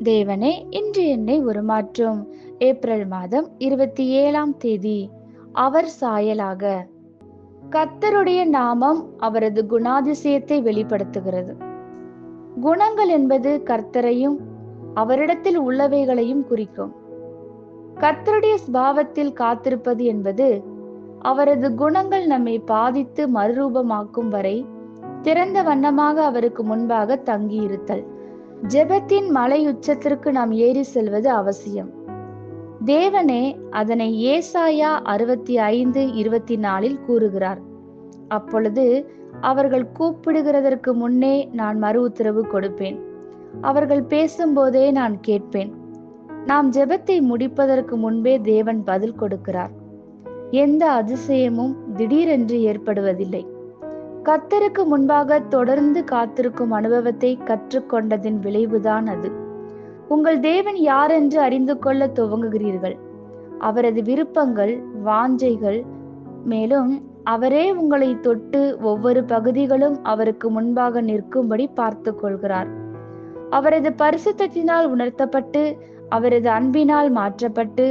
தேவனே, இன்று என்னை உருமாற்றும். ஏப்ரல் மாதம் 27ஆம் தேதி. அவர் சாயலாக. கர்த்தருடைய நாமம் அவரது குணாதிசயத்தை வெளிப்படுத்துகிறது. குணங்கள் என்பது கர்த்தரையும் அவரிடத்தில் உள்ளவைகளையும் குறிக்கும். கர்த்தருடைய சுபாவத்தில் காத்திருப்பது என்பது அவரது குணங்கள் நம்மை பாதித்து மறுரூபமாக்கும் வரை திறந்த வண்ணமாக அவருக்கு முன்பாக தங்கியிருத்தல். ஜெபத்தின் மலை உச்சத்திற்கு நாம் ஏறி செல்வது அவசியம். தேவனே அதனை ஏசாயா 65:24 கூறுகிறார். அப்பொழுது அவர்கள் கூப்பிடுகிறதற்கு முன்னே நான் மறு உத்தரவு கொடுப்பேன். அவர்கள் பேசும்போதே நான் கேட்பேன். நாம் ஜெபத்தை முடிப்பதற்கு முன்பே தேவன் பதில் கொடுக்கிறார். எந்த அதிசயமும் திடீரென்று ஏற்படுவதில்லை. கர்த்தருக்கு முன்பாக தொடர்ந்து காத்திருக்கும் அனுபவத்தை கற்றுக்கொண்டதின் விளைவுதான் அது. உங்கள் தேவன் யார் என்று அறிந்து கொள்ள துவங்குகிறீர்கள். அவரது விருப்பங்கள், வாஞ்சைகள், மேலும் அவரே உங்களை தொட்டு ஒவ்வொரு பகுதிகளும் அவருக்கு முன்பாக நிற்கும்படி பார்த்து கொள்கிறார். அவரது பரிசுத்தத்தினால் உணர்த்தப்பட்டு, அவரது அன்பினால் மாற்றப்பட்டு,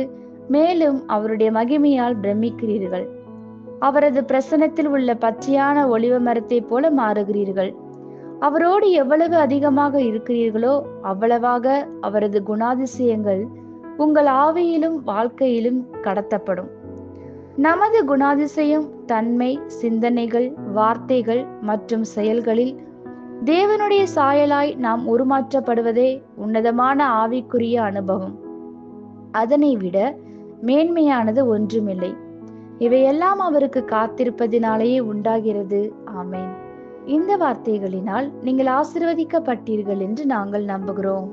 மேலும் அவருடைய மகிமையால் பிரமிக்கிறீர்கள். அவரது பிரசன்னத்தில் உள்ள பச்சையான ஒலிவ மரத்தை போல மாறுகிறீர்கள். அவரோடு எவ்வளவு அதிகமாக இருக்கிறீர்களோ அவ்வளவாக அவரது குணாதிசயங்கள் உங்கள் ஆவியிலும் வாழ்க்கையிலும் கடத்தப்படும். நமது குணாதிசயம், தன்மை, சிந்தனைகள், வார்த்தைகள் மற்றும் செயல்களில் தேவனுடைய சாயலாய் நாம் உருமாற்றப்படுவதே உன்னதமான ஆவிக்குரிய அனுபவம். அதனை விட மேன்மையானது ஒன்றுமில்லை. இவையெல்லாம் அவருக்கு காத்திருப்பதினாலேயே உண்டாகிறது. ஆமேன். இந்த வார்த்தைகளினால் நீங்கள் ஆசீர்வதிக்கப்பட்டீர்கள் என்று நாங்கள் நம்புகிறோம்.